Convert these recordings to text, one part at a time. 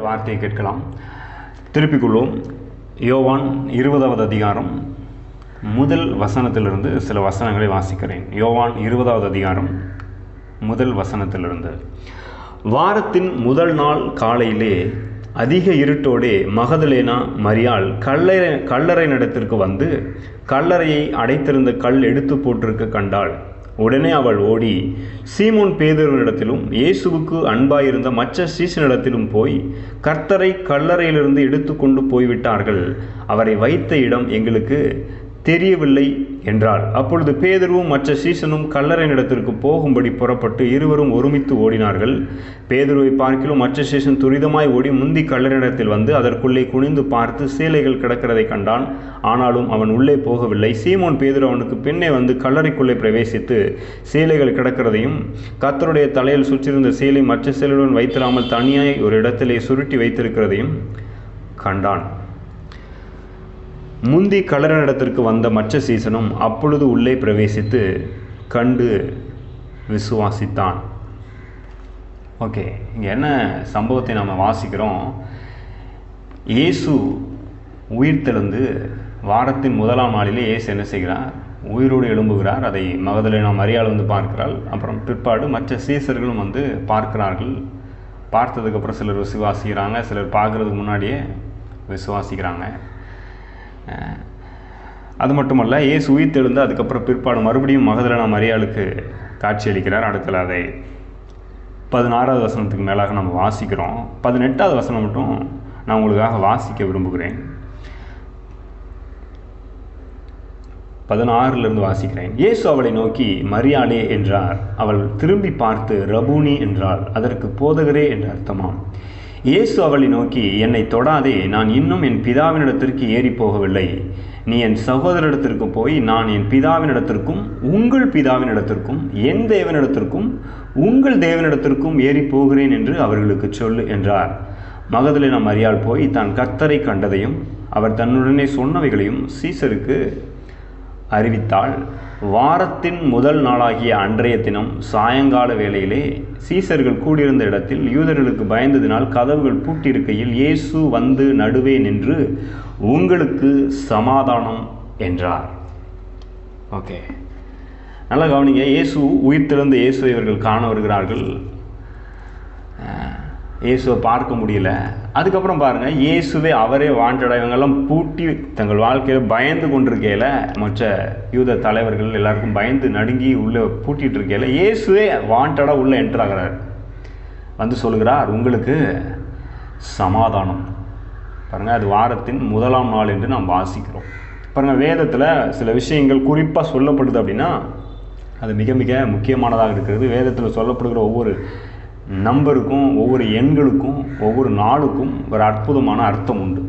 வார்த்தையை கேட்கலாம். திருப்பிக் கொள்வோம். யோவான் 20வது அதிகாரம் முதல் வசனத்திலிருந்து சில வசனங்களை வாசிக்கிறேன். யோவான் 20வது அதிகாரம் முதல் வசனத்திலிருந்து. வாரத்தின் முதல் நாள் காலையிலே அதிக இருட்டோடே மகதலேனா மரியாள் கல்லறை நடத்திற்கு வந்து கல்லறையை அடைத்திருந்த கல் எடுத்து போட்டிருக்க கண்டாள். உடனே அவள் ஓடி சீமோன் பேதுருவினிடத்திலும் இயேசுவுக்கு அன்பாயிருந்த மற்ற சீசனிடத்திலும் போய், கர்த்தரை கல்லறையிலிருந்து எடுத்து கொண்டு போய்விட்டார்கள், அவரை வைத்த இடம் எங்களுக்கு தெரியவில்லை என்றாள். அப்பொழுது பேதுருவும் மற்ற சீசனும் கல்லறையினிடத்திற்கு போகும்படி புறப்பட்டு இருவரும் ஒருமித்து ஓடினார்கள். பேதுருவை பார்க்கிலும் மற்ற சீசன் துரிதமாய் ஓடி முந்தி கல்லறையிடத்தில் வந்து அதற்குள்ளே குனிந்து பார்த்து சீலைகள் கிடக்கிறதை கண்டான். ஆனாலும் அவன் உள்ளே போகவில்லை. சீமோன் பேதுரு அவனுக்கு பின்னே வந்து கல்லறைக்குள்ளே பிரவேசித்து சீலைகள் கிடக்கிறதையும் கர்த்தருடைய தலையில் சுற்றிருந்த சீலை மற்ற சீலையுடன் வைத்திராமல் தனியாய் ஒரு இடத்திலே சுருட்டி வைத்திருக்கிறதையும் கண்டான். முந்தி கல்லறையிடத்திற்கு வந்த மற்ற சீசனும் அப்பொழுது உள்ளே பிரவேசித்து கண்டு விசுவாசித்தான். ஓகே, இங்கே என்ன சம்பவத்தை நாம் வாசிக்கிறோம். இயேசு உயிர்த்தெழுந்து வாரத்தின் முதலாம் நாளிலே இயேசு என்ன செய்கிறார்? உயிரோடு எழும்புகிறார். அதை மகதலேனா மரியாள் வந்து பார்க்கிறாள். அப்புறம் பிற்பாடு மற்ற சீசர்களும் வந்து பார்க்கிறார்கள். பார்த்ததுக்கப்புறம் சிலர் விசுவாசிக்கிறாங்க, சிலர் பார்க்குறதுக்கு முன்னாடியே விசுவாசிக்கிறாங்க. அது மட்டுமல்ல, இயேசு உயிர்த்தெழுந்து அதுக்கப்புறம் பிற்பாடு மறுபடியும் மகதலேனா மரியாளுக்கு காட்சியளிக்கிறார். அடுத்தல அதை 16வது வசனத்துக்கு மேலாக நம்ம வாசிக்கிறோம். 18வது வசனம் மட்டும் நான் உங்களுக்காக வாசிக்க விரும்புகிறேன். 16லிருந்து வாசிக்கிறேன். இயேசு அவளை நோக்கி மரியாளே என்றார். அவள் திரும்பி பார்த்து ரபூனி என்றாள். அதற்கு போதகரே என்று அர்த்தமாம். இயேசு அவளை நோக்கி, என்னை தொடாதே, நான் இன்னும் என் பிதாவினிடத்திற்கு ஏறி போகவில்லை. நீ என் சகோதரிடத்திற்கு போய், நான் என் பிதாவினிடத்திற்கும் உங்கள் பிதாவினிடத்திற்கும் என் தேவனிடத்திற்கும் உங்கள் தேவனிடத்திற்கும் ஏறி போகிறேன் என்று அவர்களுக்கு சொல்லு என்றார். மகதலேனா மரியாள் போய் தான் கர்த்தரை கண்டதையும் அவர் தன்னுடனே சொன்னவைகளையும் சீசருக்கு அறிவித்தாள். வாரத்தின் முதல் நாளாகிய அன்றைய தினம் சாயங்கால வேளையிலே சீசர்கள் கூடியிருந்த இடத்தில் யூதர்களுக்கு பயந்ததினால் கதவுகள் பூட்டியிருக்கையில் இயேசு வந்து நடுவே நின்று, உங்களுக்கு சமாதானம் என்றார். ஓகே, நல்லா கவனிங்க. இயேசு உயிர்த்தெழுந்த இயேசுவை இவர்கள் காண வருகிறார்கள். இயேசுவை பார்க்க முடியல. அதுக்கப்புறம் பாருங்கள், இயேசுவே அவரே வாண்டடாக இவங்கெல்லாம் பூட்டி தங்கள் வாழ்க்கையில் பயந்து கொண்டிருக்கையில், மற்ற யூத தலைவர்கள் எல்லாருக்கும் பயந்து நடுங்கி உள்ளே பூட்டிகிட்டு இருக்கையில் இயேசுவே வாண்டடாக உள்ளே என்டர் ஆகிறார். வந்து சொல்கிறார், உங்களுக்கு சமாதானம். பாருங்கள், அது வாரத்தின் முதலாம் நாள் என்று நாம் வாசிக்கிறோம். பாருங்கள், வேதத்தில் சில விஷயங்கள் குறிப்பாக சொல்லப்படுது அப்படின்னா அது மிக மிக முக்கியமானதாக இருக்கிறது. வேதத்தில் சொல்லப்படுகிற ஒவ்வொரு நம்பருக்கும் ஒவ்வொரு எண்களுக்கும் ஒவ்வொரு நாளுக்கும் ஒரு அற்புதமான அர்த்தம் உண்டு.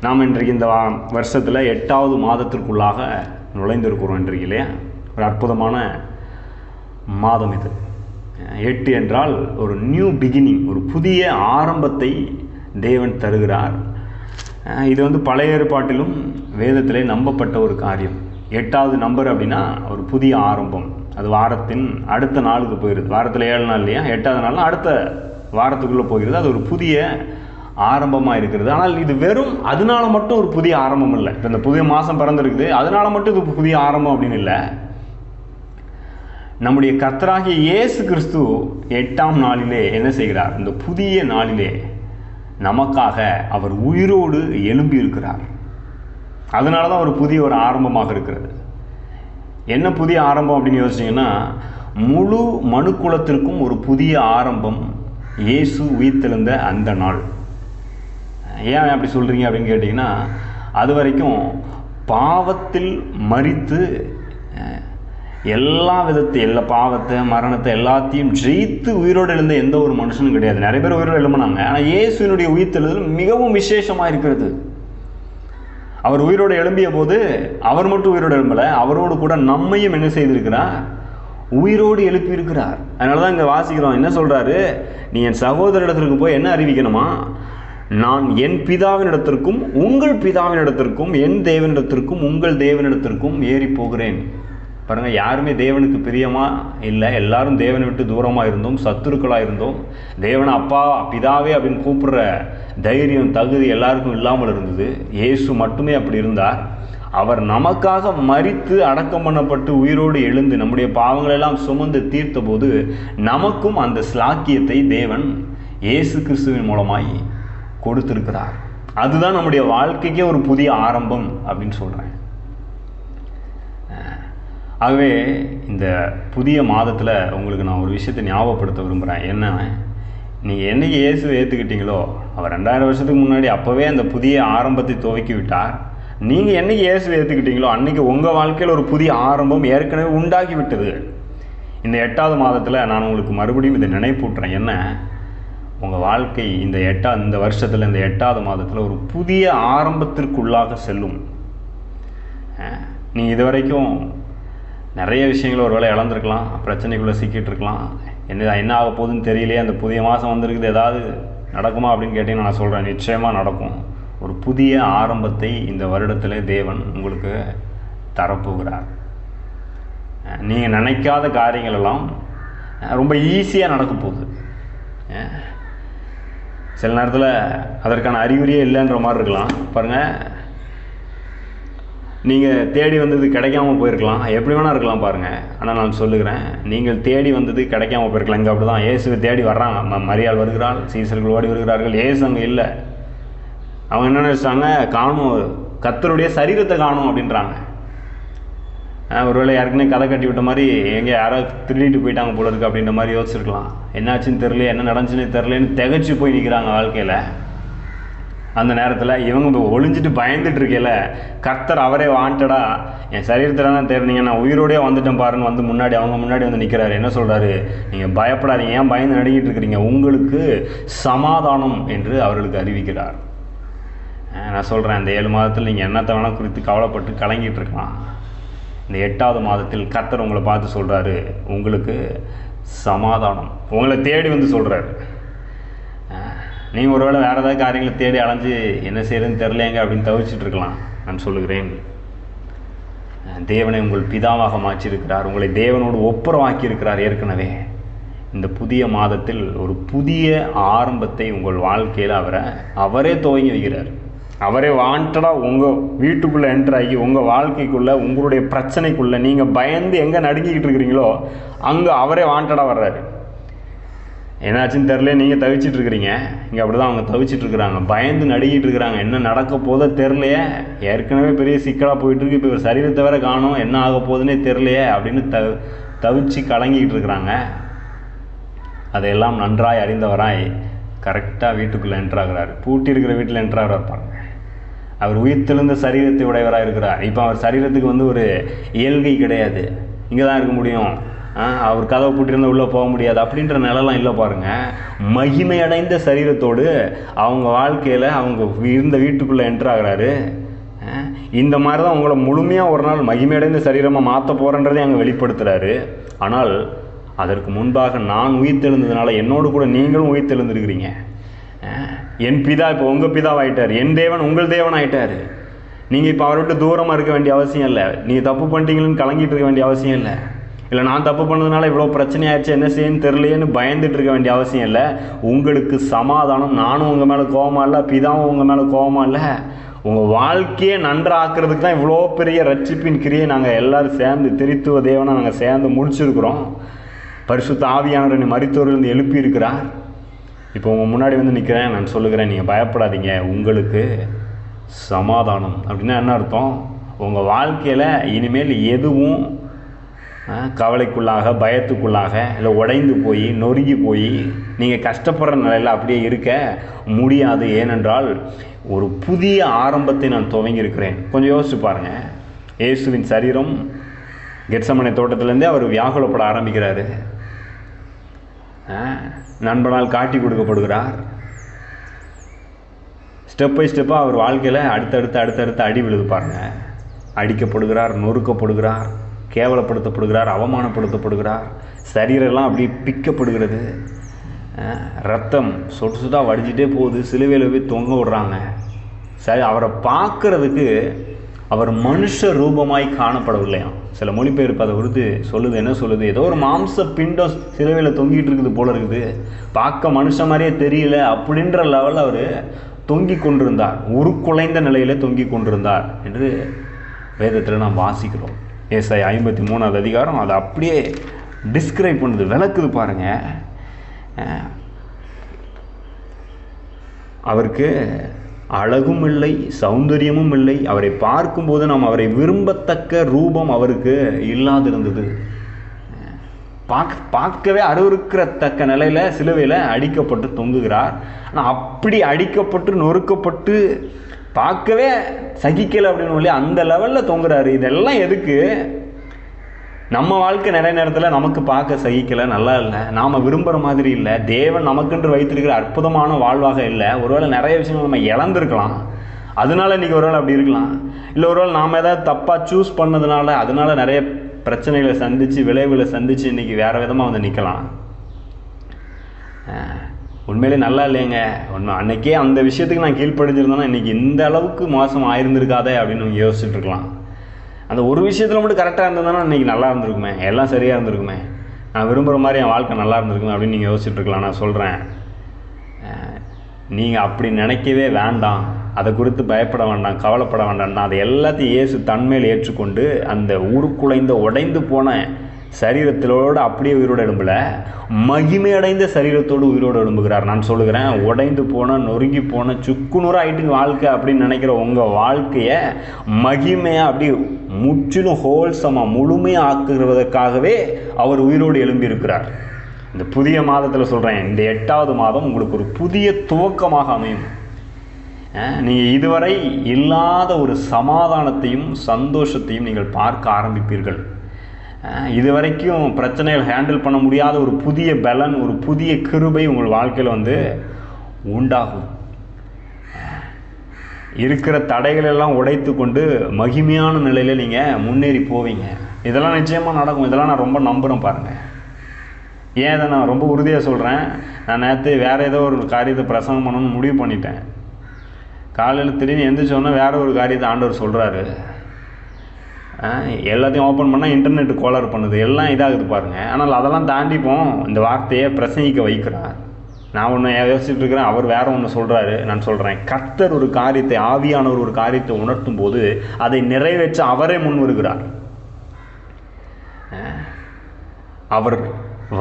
நாம் இன்றைக்கு இந்த வருஷத்தில் 8வது மாதத்திற்குள்ளாக நுழைந்திருக்கிறோம். இன்றைக்கு இல்லையா, ஒரு அற்புதமான மாதம் இது. 8 என்றால் ஒரு நியூ பிகினிங், ஒரு புதிய ஆரம்பத்தை தேவன் தருகிறார். இது வந்து பழைய ஏற்பாட்டிலும் வேதத்திலே நம்பப்பட்ட ஒரு காரியம். 8வது நம்பர் அப்படின்னா ஒரு புதிய ஆரம்பம். அது வாரத்தின் அடுத்த நாளுக்கு போயிடுது. வாரத்தில் 7 நாள் இல்லையா, 8வது நாள் அடுத்த வாரத்துக்குள்ளே போகிறது. அது ஒரு புதிய ஆரம்பமாக இருக்கிறது. ஆனால் இது வெறும் அதனால மட்டும் ஒரு புதிய ஆரம்பம் இல்லை. இப்போ இந்த புதிய மாதம் பிறந்திருக்குது, அதனால மட்டும் இது புதிய ஆரம்பம் அப்படின்னு இல்லை. நம்முடைய கர்த்தராகிய இயேசு கிறிஸ்து 8ஆம் நாளிலே என்ன செய்கிறார்? இந்த புதிய நாளிலே நமக்காக அவர் உயிரோடு எழும்பி இருக்கிறார். அதனால தான் ஒரு புதிய ஒரு ஆரம்பமாக இருக்கிறது. என்ன புதிய ஆரம்பம் அப்படின்னு யோசிச்சிங்கன்னா, முழு மனுக்குலத்திற்கும் ஒரு புதிய ஆரம்பம் இயேசு உயிர்த்தெழுந்த அந்த நாள். ஏன் அப்படி சொல்கிறீங்க அப்படின்னு கேட்டிங்கன்னா, அது வரைக்கும் பாவத்தில் மரித்து எல்லா பாவத்தை மரணத்தை எல்லாத்தையும் ஜெயித்து உயிரோடு எழுந்த எந்த ஒரு மனுஷனும் கிடையாது. நிறைய பேர் உயிரோடு எழும்பினாங்க. ஆனால் இயேசுவினுடைய உயிர்த்தெழுதல் மிகவும் விசேஷமாக இருக்கிறது. அவர் உயிரோடு எழும்பிய போது அவர் மட்டும் உயிரோடு எழும்பலை, அவரோடு கூட நம்மையும் என்ன செய்திருக்கிறார்? உயிரோடு எழுப்பியிருக்கிறார். அதனால தான் இங்கே வாசிக்கிறோம். என்ன சொல்கிறாரு? நீ என் சகோதரிடத்திற்கு போய் என்ன அறிவிக்கணுமா? நான் என் பிதாவினிடத்திற்கும் உங்கள் பிதாவினிடத்திற்கும் என் தேவனிடத்திற்கும் உங்கள் தேவனிடத்திற்கும் ஏறி போகிறேன். பாருங்கள், யாருமே தேவனுக்கு பிரியமாக இல்லை. எல்லாரும் தேவனை விட்டு தூரமாக இருந்தோம், சத்துருக்களாக இருந்தோம். தேவனை அப்பா பிதாவே அப்படின்னு கூப்பிடுற தைரியம் தகுதி எல்லாருக்கும் இல்லாமல் இருந்தது. இயேசு மட்டுமே அப்படி இருந்தார். அவர் நமக்காக மரித்து அடக்கம் பண்ணப்பட்டு உயிரோடு எழுந்து நம்முடைய பாவங்களெல்லாம் சுமந்து தீர்த்த போது நமக்கும் அந்த ஸ்லாக்கியத்தை தேவன் இயேசு கிறிஸ்துவின் மூலமாய் கொடுத்திருக்கிறார். அதுதான் நம்முடைய வாழ்க்கைக்கே ஒரு புதிய ஆரம்பம் அப்படின்னு சொல்கிறேன். ஆகவே இந்த புதிய மாதத்தில் உங்களுக்கு நான் ஒரு விஷயத்தை ஞாபகப்படுத்த விரும்புகிறேன். என்ன, நீங்கள் என்றைக்கு இயேசுவை ஏற்றுக்கிட்டீங்களோ அவர் 2000 வருஷத்துக்கு முன்னாடி அப்போவே அந்த புதிய ஆரம்பத்தை துவக்கி விட்டார். நீங்கள் என்றைக்கு இயேசுவை ஏற்றுக்கிட்டீங்களோ அன்றைக்கி உங்கள் வாழ்க்கையில் ஒரு புதிய ஆரம்பம் ஏற்கனவே உண்டாகி விட்டது. இந்த 8வது மாதத்தில் நான் உங்களுக்கு மறுபடியும் இதை நினைப்பூட்டுறேன். என்ன, உங்கள் வாழ்க்கை இந்த வருஷத்தில் இந்த 8வது மாதத்தில் ஒரு புதிய ஆரம்பத்திற்குள்ளாக செல்லும். நீங்கள் இதுவரைக்கும் நிறைய விஷயங்கள் ஒரு வேளை இழந்திருக்கலாம், பிரச்சனைக்குள்ளே சிக்கிட்டு இருக்கலாம். என்ன ஆக போகுதுன்னு தெரியலையே, அந்த புதிய மாதம் வந்திருக்குது, ஏதாவது நடக்குமா அப்படின்னு கேட்டிங்கன்னா நான் சொல்கிறேன், நிச்சயமாக நடக்கும். ஒரு புதிய ஆரம்பத்தை இந்த வருடத்தில் தேவன் உங்களுக்கு தரப்போகிறார். நீங்கள் நினைக்காத காரியங்கள் எல்லாம் ரொம்ப ஈஸியாக நடக்க போகுது. சில நேரத்தில் அதற்கான அறிகுறியே இல்லைன்ற மாதிரி இருக்கலாம். பாருங்கள், நீங்கள் தேடி வந்தது கிடைக்காம போயிருக்கலாம், எப்படி வேணால் இருக்கலாம் பாருங்கள். ஆனால் நான் சொல்லுகிறேன், நீங்கள் தேடி வந்தது கிடைக்காம போயிருக்கலாம். இங்கே அப்படி தான் இயேசுவை தேடி வர்றாங்க. மரியாள் வருகிறாள், சீசர்கள் ஓடி வருகிறார்கள். இயேசு அங்கே இல்லை. அவங்க என்ன நினச்சிட்டாங்க, காணும், கர்த்தருடைய சரீரத்தை காணும் அப்படின்றாங்க. ஒருவேளை யாருக்குன்னே கதை கட்டி விட்ட மாதிரி எங்கே யாரோ திருடிட்டு போயிட்டாங்க போல இருக்குது அப்படின்ற மாதிரி யோசிச்சிருக்கலாம். என்னாச்சுன்னு தெரியல, என்ன நடந்துச்சுன்னு தெரியலன்னு திகச்சு போய் நிற்கிறாங்க வாழ்க்கையில். அந்த நேரத்தில் இவங்க ஒளிஞ்சிட்டு பயந்துட்டு இருக்கையில் கர்த்தர் அவரே வாண்டடா என் சரீரத்தில் தான் தேர்ந்தீங்க, நான் உயிரோடே வந்துட்டேன் பாருன்னு வந்து அவங்க முன்னாடி வந்து நிற்கிறாரு. என்ன சொல்கிறாரு, நீங்கள் பயப்படாதீங்க, ஏன் பயந்து நடுங்கிட்டு இருக்கிறீங்க, உங்களுக்கு சமாதானம் என்று அவர்களுக்கு அறிவிக்கிறார். நான் சொல்கிறேன், இந்த 7 மாதத்தில் நீங்கள் என்னத்தை வேணால் குறித்து கவலைப்பட்டு கலங்கிட்டு இருக்கலாம். இந்த 8வது மாதத்தில் கர்த்தர் உங்களை பார்த்து சொல்கிறாரு, உங்களுக்கு சமாதானம். உங்களை தேடி வந்து சொல்கிறாரு. நீங்கள் ஒருவேளை வேறு ஏதாவது காரியங்களை தேடி அலைஞ்சு என்ன செய்யறதுன்னு தெரியலேங்க அப்படின்னு தவிச்சிட்டு இருக்கலாம். நான் சொல்லுகிறேன், தேவனை உங்கள் பிதாவாக மாற்றியிருக்கிறார், உங்களை தேவனோடு ஒப்புரவாக்கியிருக்கிறார். ஏற்கனவே இந்த புதிய மாதத்தில் ஒரு புதிய ஆரம்பத்தை உங்கள் வாழ்க்கையில் அவரே துவங்கி வைக்கிறார். அவரே வாண்டடாக உங்கள் வீட்டுக்குள்ளே என்டர் ஆகி உங்கள் வாழ்க்கைக்குள்ளே உங்களுடைய பிரச்சனைக்குள்ளே நீங்கள் பயந்து எங்கே நடுங்கிக்கிட்டு இருக்கிறீங்களோ அங்கே அவரே வாண்டடாக வர்றாரு. என்னாச்சுன்னு தெரில, நீங்கள் தவிச்சிட்டு இருக்கிறீங்க. இங்கே அப்படி தான் அவங்க தவிச்சிட்டு இருக்கிறாங்க, பயந்து நடுங்கிட்டு இருக்கிறாங்க. என்ன நடக்க போதோ தெரிலையே, ஏற்கனவே பெரிய சிக்கலாக போயிட்டுருக்கு, இப்போ இவர் சரீரத்தை வேற காணும், என்ன ஆக போகுதுன்னே தெரிலையே அப்படின்னு தவிச்சு கலங்கிக்கிட்டு இருக்கிறாங்க. அதையெல்லாம் நன்றாய் அறிந்தவராய் கரெக்டாக வீட்டுக்குள்ளே என்ட்ராகிறார். பூட்டி இருக்கிற வீட்டில் என்ட்ராகிறார். பாருங்க, அவர் உயிர்த்தெழுந்த சரீரத்தை உடையவராக இருக்கிறார். இப்போ அவர் சரீரத்துக்கு வந்து ஒரு இயல்கை கிடையாது, இங்கே தான் இருக்க முடியும், அவர் கதவை பூட்டியிருந்தால் உள்ளே போக முடியாது அப்படின்ற நிலைலாம் இல்லை. பாருங்கள், மகிமை அடைந்த சரீரத்தோடு அவங்க வாழ்க்கையில் அவங்க இருந்த வீட்டுக்குள்ளே என்ட்ராகிறாரு. இந்த மாதிரி தான் உங்களை முழுமையாக ஒரு நாள் மகிமை அடைந்த சரீரமாக மாற்ற போகிறன்றதே அங்கே வெளிப்படுத்துகிறாரு. ஆனால் அதற்கு முன்பாக நான் உயிர்த்தெழுந்ததுனால என்னோடு கூட நீங்களும் உயிர்த்தெழுந்திருக்கிறீங்க. என் பிதா இப்போ உங்கள் பிதாவாயிட்டார், என் தேவன் உங்கள் தேவன் ஆகிட்டார். நீங்கள் இப்போ அவரை விட்டு தூரமாக இருக்க வேண்டிய அவசியம் இல்லை, நீங்கள் தப்பு பண்ணிட்டீங்கன்னு கலங்கிட்டு இருக்க வேண்டிய அவசியம் இல்லை, இல்லை நான் தப்பு பண்ணதுனால இவ்வளோ பிரச்சனை ஆயிடுச்சு என்ன செய்யன்னு தெரியலையேன்னு பயந்துட்டு இருக்க வேண்டிய அவசியம் இல்லை. உங்களுக்கு சமாதானம். நானும் உங்கள் மேலே கோபமாக இல்லை, பிதாவும் உங்கள் மேலே கோபமாக இல்லை. உங்கள் வாழ்க்கையை நன்றாக்குறதுக்கு தான் இவ்வளோ பெரிய ரட்சிப்பின் கிரியை நாங்கள் எல்லோரும் சேர்ந்து திருத்துவ தேவனை நாங்கள் சேர்ந்து முடிச்சிருக்கிறோம். பரிசுத்த ஆவியானவரை மரித்தோரிலிருந்து எழுப்பி இருக்கிறார். இப்போ உங்கள் முன்னாடி வந்து நிற்கிறேன், நான் சொல்லுகிறேன், நீங்கள் பயப்படாதீங்க, உங்களுக்கு சமாதானம். அப்படின்னா என்ன அர்த்தம், உங்கள் வாழ்க்கையில் இனிமேல் எதுவும் கவலைக்குள்ளாக பயத்துக்குள்ளாக இல்லை உடைந்து போய் நொறுங்கி போய் நீங்கள் கஷ்டப்படுற நிலையில் அப்படியே இருக்க முடியாது. ஏனென்றால் ஒரு புதிய ஆரம்பத்தை நான் துவங்கியிருக்கிறேன். கொஞ்சம் யோசிச்சு பாருங்கள், இயேசுவின் சரீரம் கெத்சமனே தோட்டத்திலேருந்தே அவர் வியாகுலப்பட ஆரம்பிக்கிறாரு. நண்பனால் காட்டி கொடுக்கப்படுகிறார். ஸ்டெப் பை ஸ்டெப்பாக அவர் வாழ்க்கையில் அடுத்தடுத்து அடி விழுது பாருங்க. அடிக்கப்படுகிறார், நொறுக்கப்படுகிறார், கேவலப்படுத்தப்படுகிறார், அவமானப்படுத்தப்படுகிறார், சரீரெல்லாம் அப்படி பிக்கப்படுகிறது, ரத்தம் சொட்டு சொட்டாக வடிஞ்சிட்டே போகுது, சிலுவையில் போய் தொங்க விடுறாங்க. சரி, அவரை பார்க்குறதுக்கு அவர் மனுஷ ரூபமாய் காணப்படவில்லையாம். சில மொழிபெயர்ப்பு அதை குறித்து சொல்லுது. என்ன சொல்லுது? ஏதோ ஒரு மாம்ச பிண்டம் சிலுவையில் தொங்கிட்டு இருக்குது போல இருக்குது, பார்க்க மனுஷன் மாதிரியே தெரியல அப்படின்ற லெவலில் அவர் தொங்கி கொண்டிருந்தார், உருக்குலைந்த நிலையில் தொங்கி கொண்டிருந்தார் என்று வேதத்தில் நாம் வாசிக்கிறோம். ஏசாயா 53வது அதிகாரம் அதை அப்படியே டிஸ்கிரைப் பண்ணுது, விளக்குது பாருங்க. அவருக்கு அழகும் இல்லை, சௌந்தரியமும் இல்லை. அவரை பார்க்கும்போது நாம் அவரை விரும்பத்தக்க ரூபம் அவருக்கு இல்லாதிருந்தது. பார்க்கவே அருவருக்கத்தக்க நிலையில் சிலுவையில் அடிக்கப்பட்டு தொங்குகிறார். ஆனால் அப்படி அடிக்கப்பட்டு நொறுக்கப்பட்டு பார்க்கவே சகிக்கலை அப்படின்னு சொல்லி அந்த லெவலில் தொங்குறாரு. இதெல்லாம் எதுக்கு? நம்ம வாழ்க்கை நிறைய நேரத்தில் நமக்கு பார்க்க சகிக்கலை, நல்லா இல்லை, நாம் விரும்புகிற மாதிரி இல்லை, தேவன் நமக்கென்று வைத்திருக்கிற அற்புதமான வாழ்வாக இல்லை. ஒருவேளை நிறைய விஷயங்கள் நம்ம இழந்திருக்கலாம், அதனால இன்றைக்கி ஒருவேளை அப்படி இருக்கலாம். இல்லை ஒருவேளை நாம் ஏதாவது தப்பாக சூஸ் பண்ணதுனால அதனால நிறைய பிரச்சனைகளை சந்தித்து விளைவுகளை சந்தித்து இன்றைக்கி வேறு விதமாக வந்து நிற்கலாம். உண்மையிலே நல்லா இல்லைங்க, உண்மை அன்றைக்கே அந்த விஷயத்துக்கு நான் கீழ்ப்படிஞ்சிருந்தேன்னா இன்றைக்கி இந்த அளவுக்கு மோசம் ஆயிருந்திருக்காதே அப்படின்னு யோசிச்சுட்டு இருக்கலாம். அந்த ஒரு விஷயத்தில் மட்டும் கரெக்டாக இருந்ததுன்னா இன்றைக்கி நல்லா இருந்திருக்குமே, எல்லாம் சரியாக இருந்திருக்குமே, நான் விரும்புகிற மாதிரி என் வாழ்க்கை நல்லா இருந்திருக்குமே அப்படின்னு நீங்கள் யோசிச்சுட்டு இருக்கலாம். நான் சொல்கிறேன், நீங்கள் அப்படி நினைக்கவே வேண்டாம், அதை குறித்து பயப்பட வேண்டாம், கவலைப்பட வேண்டாம்னா அதை எல்லாத்தையும் இயேசு தன்மையில் ஏற்றுக்கொண்டு அந்த உருக்குலைந்த உடைந்து போன சரீரத்திலோடு அப்படியே உயிரோடு எழும்பல, மகிமை அடைந்த சரீரத்தோடு உயிரோடு எழும்புகிறார். நான் சொல்லுகிறேன், உடைந்து போன நொறுங்கி போன சுக்குநூறு ஆயிட்டுங்க வாழ்க்கை அப்படின்னு நினைக்கிற உங்கள் வாழ்க்கையை மகிமையாக அப்படி முற்றிலும் ஹோல்சமாக முழுமையாக ஆக்குகிறதற்காகவே அவர் உயிரோடு எழும்பியிருக்கிறார். இந்த புதிய மாதத்தில் சொல்கிறேன், இந்த 8வது மாதம் உங்களுக்கு ஒரு புதிய துவக்கமாக அமையும். நீங்கள் இதுவரை இல்லாத ஒரு சமாதானத்தையும் சந்தோஷத்தையும் நீங்கள் பார்க்க ஆரம்பிப்பீர்கள். இதுவரைக்கும் பிரச்சனைகள் ஹேண்டில் பண்ண முடியாத ஒரு புதிய பலன், ஒரு புதிய கிருபை உங்கள் வாழ்க்கையில் வந்து உண்டாகும். இருக்கிற தடைகள் எல்லாம் உடைத்து கொண்டு மகிமையான நிலையில் நீங்கள் முன்னேறி போவீங்க. இதெல்லாம் நிச்சயமாக நடக்கும். இதெல்லாம் நான் ரொம்ப நம்புகிறேன் பாருங்கள். ஏன் இதை நான் ரொம்ப உறுதியாக சொல்கிறேன், நான் நேற்று வேறு ஏதோ ஒரு காரியத்தை பிரசங்கம் பண்ணணும்னு முடிவு பண்ணிட்டேன். காலையில் திடீர்னு எந்திரிச்சோன்னா வேறு ஒரு காரியத்தை ஆண்டவர் சொல்கிறாரு. எல்லாத்தையும் ஓப்பன் பண்ணால் இன்டர்நெட்டு கோளாறு பண்ணுது, எல்லாம் இதாகுது பாருங்கள். ஆனால் அதெல்லாம் தாண்டிப்போம் இந்த வார்த்தையை பிரசங்கிக்க வைக்கிறார். நான் ஒன்று யோசிச்சுட்டு இருக்கிறேன், அவர் வேறு ஒன்று சொல்கிறாரு. நான் சொல்கிறேன், கர்த்தர் ஒரு காரியத்தை, ஆவியானவர் ஒரு காரியத்தை உணர்த்தும் போது அதை நிறைவேற்ற அவரே முன் வருகிறார். அவர்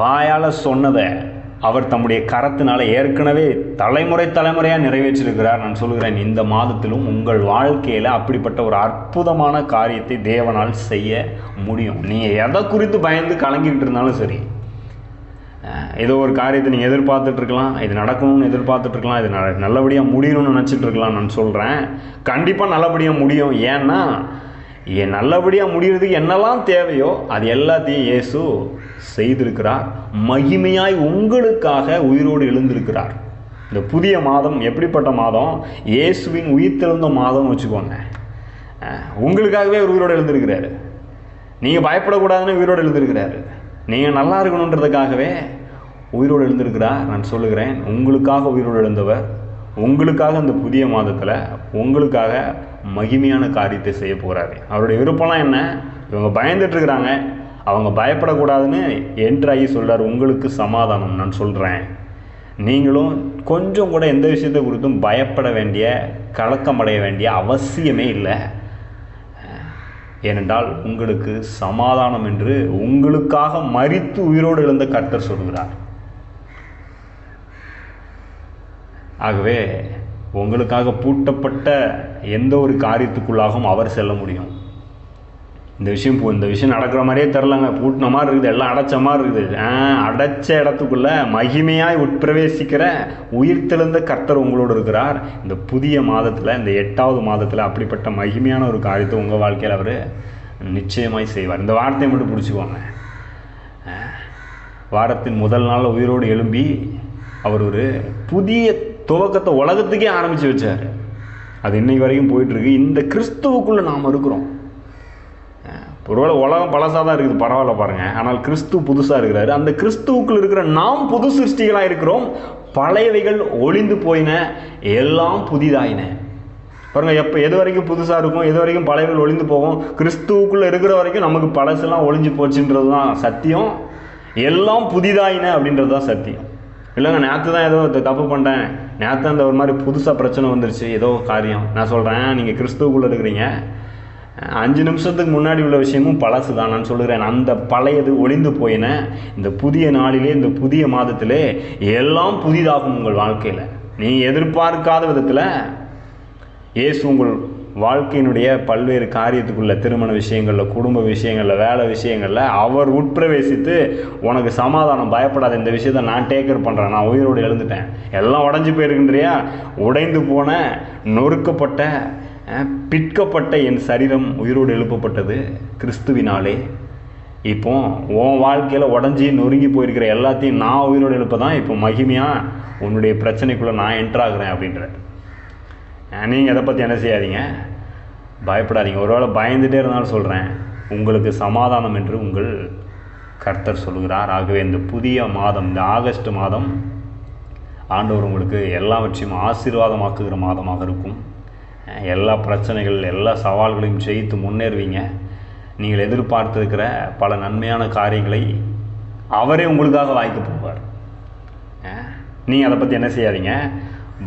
வாயால் சொன்னதை அவர் தம்முடைய கரத்தினால ஏற்கனவே தலைமுறையாக நிறைவேற்றிருக்கிறார். நான் சொல்கிறேன், இந்த மாதத்திலும் உங்கள் வாழ்க்கையில் அப்படிப்பட்ட ஒரு அற்புதமான காரியத்தை தேவனால் செய்ய முடியும். நீங்கள் எதை குறித்து பயந்து கலங்கிக்கிட்டு இருந்தாலும் சரி, ஏதோ ஒரு காரியத்தை நீங்கள் எதிர்பார்த்துட்ருக்கலாம், இது நடக்கணும்னு எதிர்பார்த்துட்ருக்கலாம், இது நல்லபடியாக முடியணும்னு நினச்சிட்டு இருக்கலாம். நான் சொல்கிறேன், கண்டிப்பாக நல்லபடியாக முடியும். ஏன்னா நல்லபடியாக முடிகிறதுக்கு என்னெல்லாம் தேவையோ அது எல்லாத்தையும் இயேசு செய்திருக்கிறார். மகிமையாய் உங்களுக்காக உயிரோடு எழுந்திருக்கிறார். இந்த புதிய மாதம் எப்படிப்பட்ட மாதம்? இயேசுவின் உயிர்த்தெழுந்த மாதம் வச்சுக்கோங்க. உங்களுக்காகவே ஒரு உயிரோடு எழுந்திருக்கிறாரு. நீங்கள் பயப்படக்கூடாதுன்னு உயிரோடு எழுந்திருக்கிறாரு. நீங்கள் நல்லா இருக்கணுன்றதுக்காகவே உயிரோடு எழுந்திருக்கிறார். நான் சொல்லுகிறேன், உங்களுக்காக உயிரோடு எழுந்தவர் உங்களுக்காக இந்த புதிய மாதத்தில் உங்களுக்காக மகிமையான காரியத்தை செய்ய போகிறாரு. அவருடைய விருப்பம்லாம் என்ன? இவங்க பயந்துட்டுருக்கிறாங்க, அவங்க பயப்படக்கூடாதுன்னு என்ட்ராகி சொல்கிறார், உங்களுக்கு சமாதானம். நான் சொல்கிறேன், நீங்களும் கொஞ்சம் கூட எந்த விஷயத்தை குறித்தும் பயப்பட வேண்டிய, கலக்கமடைய வேண்டிய அவசியமே இல்லை. ஏனென்றால் உங்களுக்கு சமாதானம் என்று உங்களுக்காக மரித்து உயிரோடு எழுந்த கர்த்தர் சொல்கிறார். ஆகவே உங்களுக்காக பூட்டப்பட்ட எந்த ஒரு காரியத்துக்குள்ளாகவும் அவர் செல்ல முடியும். இந்த விஷயம் நடக்கிற மாதிரியே தெரிலங்க, பூட்டின மாதிரி இருக்குது, எல்லாம் அடைச்ச மாதிரி இருக்குது. அடைச்ச இடத்துக்குள்ளே மகிமையாய் உட்பிரவேசிக்கிற உயிர்த்தெழுந்த கர்த்தர் உங்களோடு இருக்கிறார். இந்த புதிய மாதத்தில், இந்த 8வது மாதத்தில் அப்படிப்பட்ட மகிமையான ஒரு காரியத்தை உங்கள் வாழ்க்கையில் அவர் நிச்சயமாய் செய்வார். இந்த வார்த்தையை மட்டும் பிடிச்சிக்குவாங்க. வாரத்தின் முதல் நாள் உயிரோடு எழும்பி அவர் ஒரு புதிய துவக்கத்தை உலகத்துக்கே ஆரம்பித்து வச்சார். அது இன்னைக்கு வரைக்கும் போயிட்டுருக்கு. இந்த கிறிஸ்துவுக்குள்ளே நாம் இருக்கிறோம். ஒருவேளை உலகம் பழசாக தான் இருக்குது, பரவாயில்ல பாருங்கள். ஆனால் கிறிஸ்து புதுசாக இருக்கிறாரு. அந்த கிறிஸ்துவுக்குள் இருக்கிற நாம் புது சிருஷ்டிகளாக இருக்கிறோம். பழையவைகள் ஒளிந்து போயின, எல்லாம் புதிதாயின. பாருங்கள், எது வரைக்கும் புதுசாக இருக்கும், எது வரைக்கும் பழையவர்கள் ஒளிந்து போகும். கிறிஸ்துவுக்குள்ளே இருக்கிற வரைக்கும் நமக்கு பழசெல்லாம் ஒளிஞ்சு போச்சுன்றது தான் சத்தியம். எல்லாம் புதிதாயின அப்படின்றது தான் சத்தியம். இல்லைங்க, நேற்று தான் ஏதோ தப்பு பண்ணிட்டேன், நேற்று அந்த ஒரு மாதிரி புதுசாக பிரச்சனை வந்துருச்சு, ஏதோ காரியம். நான் சொல்கிறேன், நீங்கள் கிறிஸ்துவுக்குள்ளே இருக்கிறீங்க, 5 நிமிஷத்துக்கு முன்னாடி உள்ள விஷயமும் பழசு தான். நான் சொல்லுகிறேன், அந்த பழையது ஒளிந்து போயின, இந்த புதிய நாளிலே, இந்த புதிய மாதத்திலே எல்லாம் புதிதாகும் உங்கள் வாழ்க்கையில். நீங்கள் எதிர்பார்க்காத விதத்தில் இயேசு உங்கள் வாழ்க்கையினுடைய பல்வேறு காரியத்துக்குள்ள, திருமண விஷயங்களில், குடும்ப விஷயங்களில், வேலை விஷயங்களில் அவர் உட்பிரவேசித்து உனக்கு சமாதானம், பயப்படாத, இந்த விஷயத்தை நான் டேக்கர் பண்ணுறேன், நான் உயிரோடு எழுந்துட்டேன், எல்லாம் உடஞ்சி போயிருக்கின்றியா, உடைந்து போன, நொறுக்கப்பட்ட, பிற்கப்பட்ட என் சரீரம் உயிரோடு எழுப்பப்பட்டது கிறிஸ்துவினாலே. இப்போ உன் வாழ்க்கையில் உடஞ்சி நொறுங்கி போயிருக்கிற எல்லாத்தையும் நான் உயிரோடு எழுப்ப தான் இப்போ மகிமையாக உன்னுடைய பிரச்சனைக்குள்ளே நான் என்ட்ராகிறேன் அப்படின்ற. நீங்கள் அதை பற்றி என்ன செய்யாதீங்க, பயப்படாதீங்க. ஒருவேளை பயந்துகிட்டே இருந்தாலும் சொல்கிறேன், உங்களுக்கு சமாதானம் என்று உங்கள் கர்த்தர் சொல்கிறார். ஆகவே இந்த புதிய மாதம், இந்த ஆகஸ்ட் மாதம் ஆண்டவர் உங்களுக்கு எல்லாவற்றையும் ஆசீர்வாதமாக்குகிற மாதமாக இருக்கும். எல்லா பிரச்சனைகள், எல்லா சவால்களையும் ஜெயித்து முன்னேறுவீங்க. நீங்கள் எதிர்பார்த்திருக்கிற பல நன்மையான காரியங்களை அவரே உங்களுக்காக வாய்க்க போவார். நீங்கள் அதை பற்றி என்ன செய்யாதீங்க,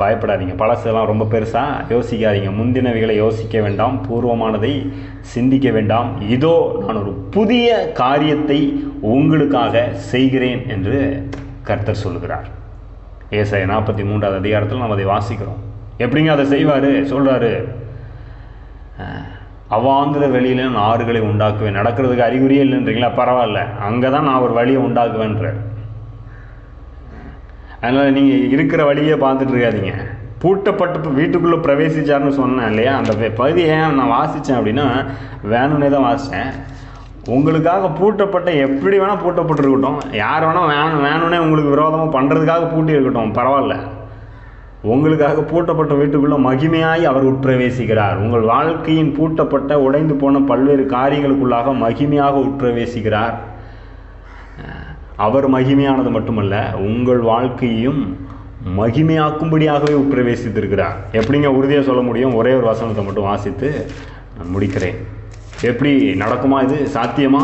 பயப்படாதீங்க. பழசெல்லாம் ரொம்ப பெருசாக யோசிக்காதீங்க. முந்தினவைகளை யோசிக்க வேண்டாம், பூர்வமானதை சிந்திக்க வேண்டாம். இதோ நான் ஒரு புதிய காரியத்தை உங்களுக்காக செய்கிறேன் என்று கர்த்தர் சொல்லுகிறார். ஏசாயா 43வது அதிகாரத்தில் நாம் அதை வாசிக்கிறோம். எப்படிங்க அதை செய்வார்? சொல்கிறாரு, அவாந்திர வெளியில் நான் ஆறுகளை உண்டாக்குவேன். நடக்கிறதுக்கு அறிகுறியே இல்லைன்றீங்களா? பரவாயில்ல, அங்கே தான் நான் ஒரு வழியை உண்டாக்குவேன்றார். அதனால் நீங்கள் இருக்கிற வழியே பார்த்துட்டு இருக்காதீங்க. பூட்டப்பட்டு வீட்டுக்குள்ளே பிரவேசிச்சார்னு சொன்னேன் இல்லையா, அந்த பகுதியை ஏன் நான் வாசித்தேன் அப்படின்னா, வேணும்னே தான் வாசித்தேன். உங்களுக்காக பூட்டப்பட்ட, எப்படி வேணால் பூட்டப்பட்டுருக்கட்டும், யார் வேணால் வேணும்னே உங்களுக்கு விரோதமாக பண்ணுறதுக்காக பூட்டி இருக்கட்டும், பரவாயில்ல. உங்களுக்காக பூட்டப்பட்ட வீட்டுக்குள்ளே மகிமையாய் அவர் உட்பிரவேசிக்கிறார். உங்கள் வாழ்க்கையின் பூட்டப்பட்ட, உடைந்து போன பல்வேறு காரியங்களுக்குள்ளாக மகிமையாக உட்பிரவேசிக்கிறார். அவர் மகிமையானது மட்டுமல்ல, உங்கள் வாழ்க்கையையும் மகிமையாக்கும்படியாகவே உட்பிரவேசித்திருக்கிறார். எப்படிங்க உறுதியாக சொல்ல முடியும்? ஒரே ஒரு வசனத்தை மட்டும் வாசித்து நான் முடிக்கிறேன். எப்படி நடக்குமா, இது சாத்தியமா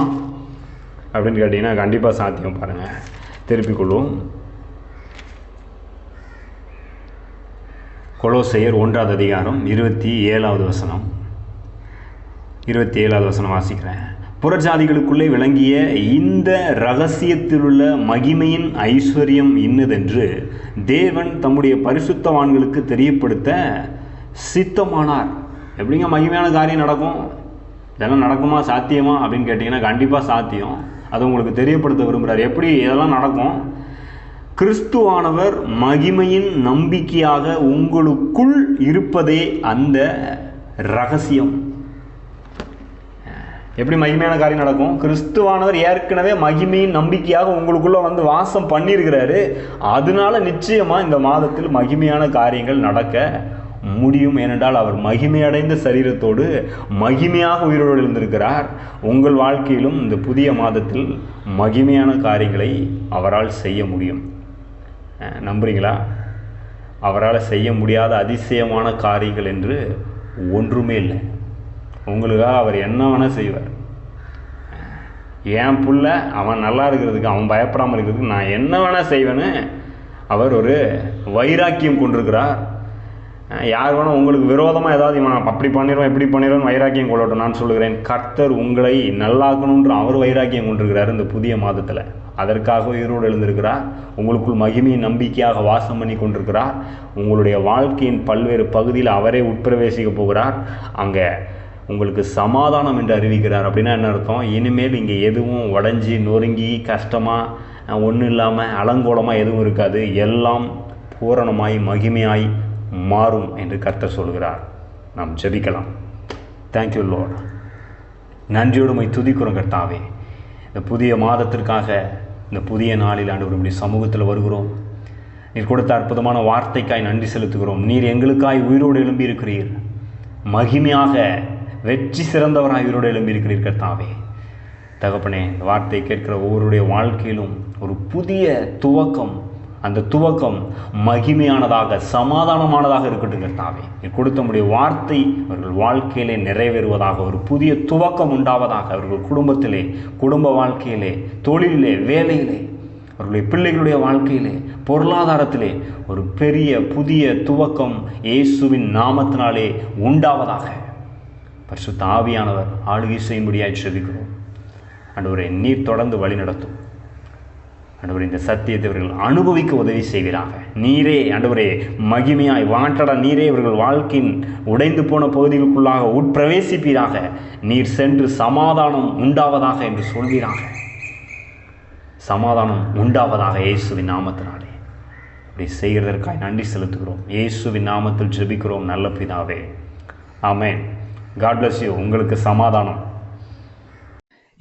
அப்படின்னு கேட்டிங்கன்னா கண்டிப்பாக சாத்தியம். பாருங்கள், திருப்பிக் கொள்வோம். கொலோசையர் 1வது அதிகாரம் 27வது வசனம். 27வது வசனம் வாசிக்கிறேன். புறஜாதிகளுக்குள்ளே விளங்கிய இந்த இரகசியத்திலுள்ள மகிமையின் ஐஸ்வர்யம் இன்னதென்று தேவன் தம்முடைய பரிசுத்தவான்களுக்கு தெரியப்படுத்த சித்தமானார். எப்படிங்க மகிமையான காரியம் நடக்கும்? இதெல்லாம் நடக்குமா, சாத்தியமா அப்படின்னு கேட்டிங்கன்னா கண்டிப்பாக சாத்தியம். அது உங்களுக்கு தெரியப்படுத்த விரும்புகிறார். எப்படி இதெல்லாம் நடக்கும்? கிறிஸ்துவானவர் மகிமையின் நம்பிக்கையாக உங்களுக்குள் இருப்பதே அந்த இரகசியம். எப்படி மகிமையான காரியம் நடக்கும்? கிறிஸ்துவானவர் ஏற்கனவே மகிமையின் நம்பிக்கையாக உங்களுக்குள்ளே வந்து வாசம் பண்ணியிருக்கிறாரு. அதனால நிச்சயமாக இந்த மாதத்தில் மகிமையான காரியங்கள் நடக்க முடியும். ஏனென்றால் அவர் மகிமையடைந்த சரீரத்தோடு மகிமையாக உயிரோடு எழுந்திருக்கிறார். உங்கள் வாழ்க்கையிலும் இந்த புதிய மாதத்தில் மகிமையான காரியங்களை அவரால் செய்ய முடியும். நம்புறீங்களா? அவரால் செய்ய முடியாத அதிசயமான காரியங்கள் என்று ஒன்றுமே இல்லை. உங்களுக்காக அவர் என்ன வேணால் செய்வார். என் புள்ள அவன் நல்லா இருக்கிறதுக்கு, அவன் பயப்படாமல் இருக்கிறதுக்கு நான் என்ன வேணால் செய்வேன்னு அவர் ஒரு வைராக்கியம் கொண்டிருக்கிறார். யார் வேணால் உங்களுக்கு விரோதமாக ஏதாவது இவன் அப்படி பண்ணிடுவோம் இப்படி பண்ணிடுவோம் வைராக்கியம் கொள்ளட்டும். நான் சொல்லுகிறேன், கர்த்தர் உங்களை நல்லாக்கணுன்ற அவர் வைராக்கியம் கொண்டிருக்கிறார் இந்த புதிய மாதத்தில். அதற்காக உயிரோடு எழுந்திருக்கிறார். உங்களுக்குள் மகிமையின் நம்பிக்கையாக வாசம் பண்ணி கொண்டிருக்கிறார். உங்களுடைய வாழ்க்கையின் பல்வேறு பகுதியில் அவரே உட்பிரவேசிக்க போகிறார். அங்கே உங்களுக்கு சமாதானம் என்று அறிவிக்கிறார். அப்படின்னா என்ன அர்த்தம்? இனிமேல் இங்கே எதுவும் உடஞ்சி நொறுங்கி கஷ்டமாக ஒன்றும் இல்லாமல் அலங்கோலமாக எதுவும் இருக்காது. எல்லாம் பூரணமாய் மகிமையாய் மாறும் என்று கர்த்தர் சொல்கிறார். நாம் ஜெபிக்கலாம். Thank you Lord. நன்றியோடு உம்மை துதிக்கிறோம் கர்த்தாவே. இந்த புதிய மாதத்திற்காக இந்த புதிய நாளில் ஆண்டவருடைய சமூகத்தில் வருகிறோம். நீர் கொடுத்த அற்புதமான வார்த்தைக்காய் நன்றி செலுத்துகிறோம். நீர் எங்களுக்காய் உயிரோடு எழும்பி இருக்கிறீர். மகிமையாக வெற்றி சிறந்தவராய் உயிரோடு எழும்பி இருக்கிறீர் கர்த்தாவே. தகப்பனே, இந்த வார்த்தையை கேட்கிற ஒவ்வொருடைய வாழ்க்கையிலும் ஒரு புதிய துவக்கம், அந்த துவக்கம் மகிமையானதாக சமாதானமானதாக இருக்கட்டும் கர்த்தாவே. நீர் கொடுத்த முடிய வார்த்தை அவர்கள் வாழ்க்கையிலே நிறைவேறுவதாக, ஒரு புதிய துவக்கம் உண்டாவதாக, அவர்கள் குடும்பத்திலே, குடும்ப வாழ்க்கையிலே, தொழிலிலே, வேலையிலே, அவர்களுடைய பிள்ளைகளுடைய வாழ்க்கையிலே, பொருளாதாரத்திலே ஒரு பெரிய புதிய துவக்கம் இயேசுவின் நாமத்தினாலே உண்டாவதாக பரிசுத்த ஆவியானவர் ஆளுகை செய்யும்படியாய் ஜெபிக்கிறோம். ஆண்டவரே, நீர் தொடர்ந்து வழி நடத்தும். ஆண்டவரே, இந்த சத்தியத்தை இவர்கள் அனுபவிக்க உதவி செய்வீராக. நீரே ஆண்டவரே மகிமையாய் வாண்டட நீரே இவர்கள் வாழ்க்கையின் உடைந்து போன பகுதிகளுக்குள்ளாக உட்பிரவேசிப்பீராக. நீர் சென்று சமாதானம் உண்டாவதாக என்று சொல்வீராக. சமாதானம் உண்டாவதாக இயேசுவின் நாமத்தினாலே. அப்படி செய்கிறதற்காக நன்றி செலுத்துகிறோம். இயேசுவின் நாமத்தில் ஜெபிக்கிறோம் நல்ல பிதாவே, ஆமென். God bless you. உங்களுக்கு சமாதானம்.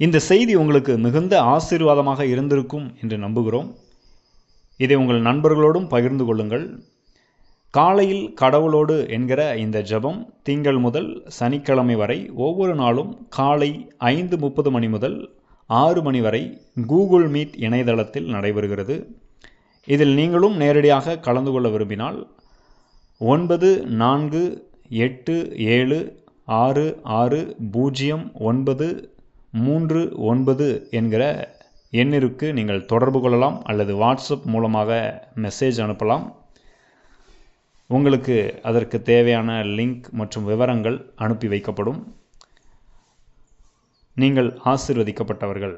இந்த செய்தி உங்களுக்கு மிகுந்த ஆசீர்வாதமாக இருந்திருக்கும் என்று நம்புகிறோம். இதை உங்கள் நண்பர்களோடும் பகிர்ந்து கொள்ளுங்கள். காலையில் கடவுளோடு என்கிற இந்த ஜெபம் திங்கள் முதல் சனிக்கிழமை வரை ஒவ்வொரு நாளும் காலை 5:30 மணி முதல் 6 மணி வரை கூகுள் மீட் இணையதளத்தில் நடைபெறுகிறது. இதில் நீங்களும் நேரடியாக கலந்து கொள்ள விரும்பினால் 9487660939 என்கிற எண்ணிற்கு நீங்கள் தொடர்பு கொள்ளலாம் அல்லது வாட்ஸ்அப் மூலமாக மெசேஜ் அனுப்பலாம். உங்களுக்கு அதற்கு தேவையான லிங்க் மற்றும் விவரங்கள் அனுப்பி வைக்கப்படும். நீங்கள் ஆசீர்வதிக்கப்பட்டவர்கள்.